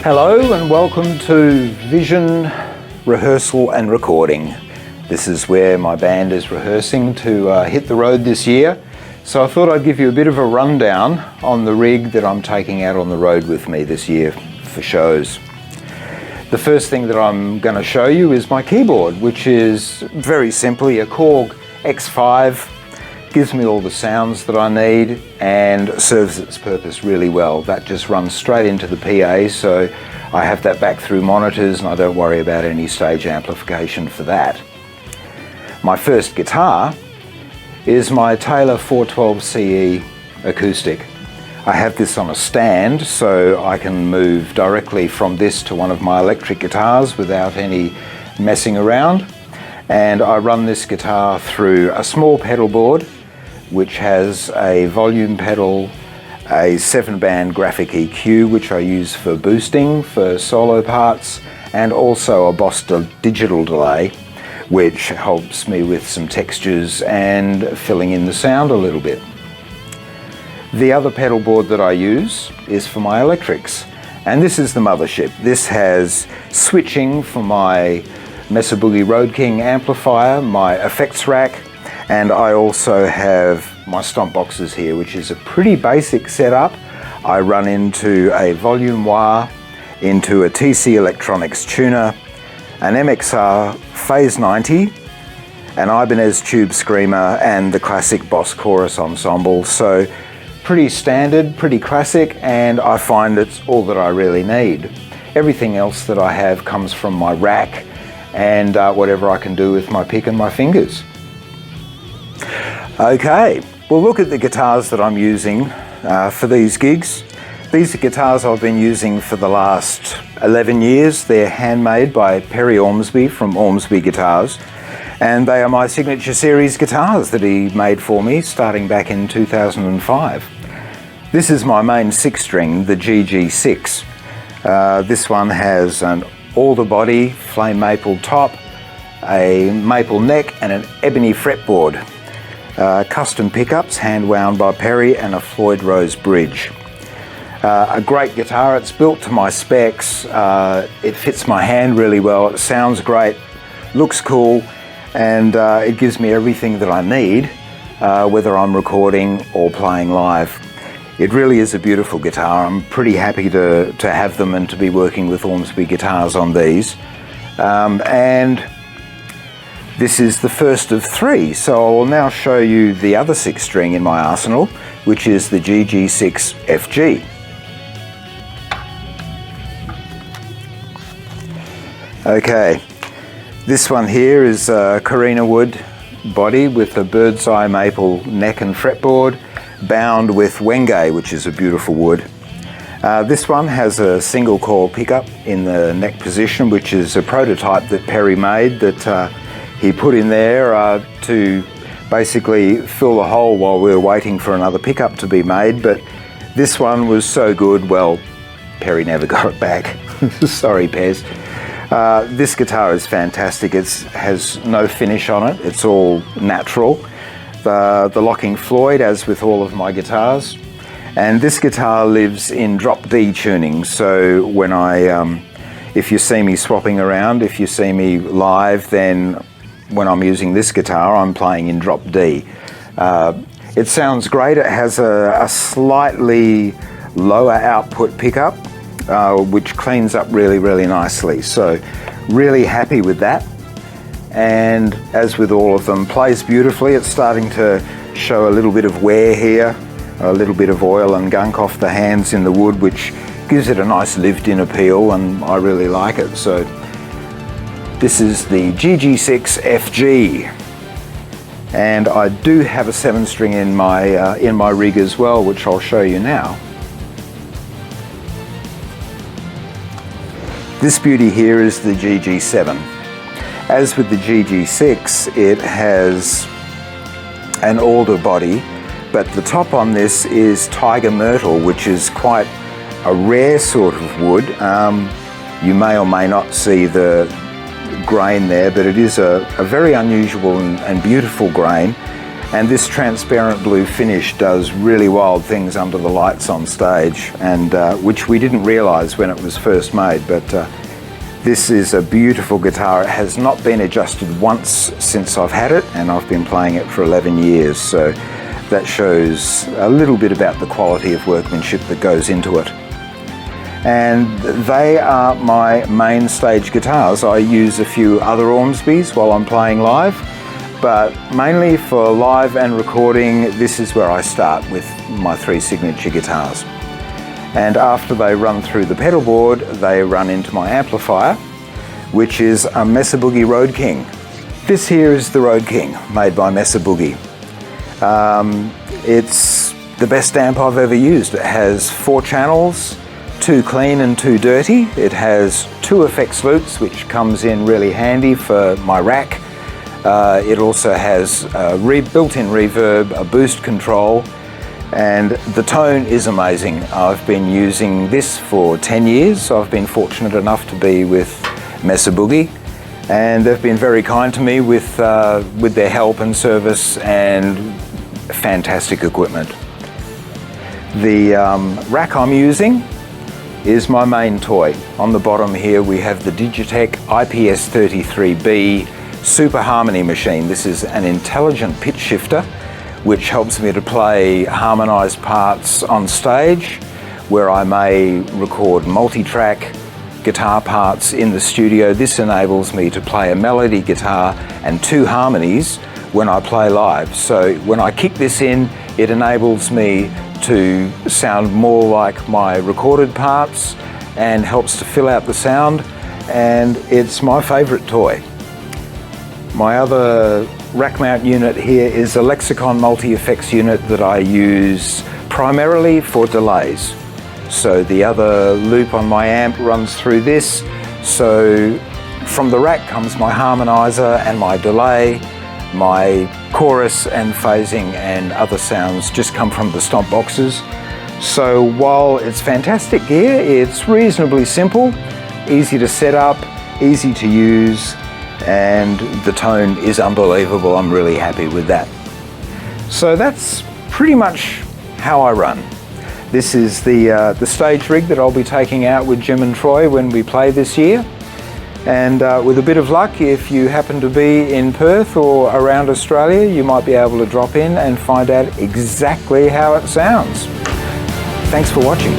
Hello and welcome to Vision Rehearsal and Recording. This is where my band is rehearsing to hit the road this year. So I thought I'd give you a bit of a rundown on the rig that I'm taking out on the road with me this year for shows. The first thing that I'm going to show you is my keyboard, which is very simply a Korg X5. Gives me all the sounds that I need and serves its purpose really well. That just runs straight into the PA, so I have that back through monitors and I don't worry about any stage amplification for that. My first guitar is my Taylor 412 CE acoustic. I have this on a stand so I can move directly from this to one of my electric guitars without any messing around. And I run this guitar through a small pedal board which has a volume pedal, a 7-band graphic EQ which I use for boosting for solo parts, and also a Boss digital delay which helps me with some textures and filling in the sound a little bit. The other pedal board that I use is for my electrics, and this is the mothership. This has switching for my Mesa Boogie Road King amplifier, my effects rack, and I also have my stomp boxes here, which is a pretty basic setup. I run into a volume wah, into a TC Electronics tuner, an MXR Phase 90, an Ibanez Tube Screamer, and the classic Boss Chorus Ensemble. So pretty standard, pretty classic, and I find it's all that I really need. Everything else that I have comes from my rack and whatever I can do with my pick and my fingers. Okay, we'll look at the guitars that I'm using for these gigs. These are guitars I've been using for the last 11 years. They're handmade by Perry Ormsby from Ormsby Guitars, and they are my signature series guitars that he made for me starting back in 2005. This is my main 6-string, the GG6. This one has an alder body, flame maple top, a maple neck, and an ebony fretboard. Custom pickups, hand wound by Perry, and a Floyd Rose bridge. A great guitar. It's built to my specs. It fits my hand really well. It sounds great, looks cool, and it gives me everything that I need, whether I'm recording or playing live. It really is a beautiful guitar. I'm pretty happy to have them and to be working with Ormsby Guitars on these. And this is the first of 3, so I will now show you the other 6-string in my arsenal, which is the GG6 FG. Okay, this one here is a Carina wood body with a bird's eye maple neck and fretboard, bound with Wenge, which is a beautiful wood. This one has a single coil pickup in the neck position, which is a prototype that Perry made that he put in there to basically fill the hole while we were waiting for another pickup to be made, but this one was so good, well, Perry never got it back. Sorry, Pez. This guitar is fantastic. It has no finish on it. It's all natural. The locking Floyd, as with all of my guitars. And this guitar lives in drop D tuning, so when if you see me swapping around, if you see me live, then when I'm using this guitar, I'm playing in drop D. It sounds great. It has a slightly lower output pickup, which cleans up really, really nicely. So really happy with that. And as with all of them, plays beautifully. It's starting to show a little bit of wear here, a little bit of oil and gunk off the hands in the wood, which gives it a nice lived-in appeal, and I really like it. So this is the GG6 FG, and I do have a 7-string in my rig as well, which I'll show you now. This beauty here is the GG7. As with the GG6, it has an alder body, but the top on this is tiger myrtle, which is quite a rare sort of wood. You may or may not see the grain there, but it is a very unusual and beautiful grain. And this transparent blue finish does really wild things under the lights on stage, and which we didn't realise when it was first made, but this is a beautiful guitar. It has not been adjusted once since I've had it, and I've been playing it for 11 years, so that shows a little bit about the quality of workmanship that goes into it. And they are my main stage guitars. I use a few other Ormsbys while I'm playing live, but mainly for live and recording, this is where I start with my 3 signature guitars. And after they run through the pedal board, they run into my amplifier, which is a Mesa Boogie Road King. This here is the Road King, made by Mesa Boogie. It's the best amp I've ever used. It has 4 channels, 2 clean and 2 dirty. It has 2 effects loops, which comes in really handy for my rack. It also has a built-in reverb, a boost control, and the tone is amazing. I've been using this for 10 years. I've been fortunate enough to be with Mesa Boogie, and they've been very kind to me with their help and service and fantastic equipment. The rack I'm using is my main toy. On the bottom here we have the Digitech IPS33B Super Harmony machine. This is an intelligent pitch shifter which helps me to play harmonised parts on stage, where I may record multi-track guitar parts in the studio. This enables me to play a melody guitar and 2 harmonies when I play live. So when I kick this in, it enables me to sound more like my recorded parts and helps to fill out the sound, and it's my favourite toy. My other rack mount unit here is a Lexicon multi-effects unit that I use primarily for delays. So the other loop on my amp runs through this, so from the rack comes my harmonizer and my delay. My chorus and phasing and other sounds just come from the stomp boxes. So while it's fantastic gear, it's reasonably simple, easy to set up, easy to use, and the tone is unbelievable. I'm really happy with that. So that's pretty much how I run. This is the stage rig that I'll be taking out with Jim and Troy when we play this year. And with a bit of luck, if you happen to be in Perth or around Australia, you might be able to drop in and find out exactly how it sounds. Thanks for watching.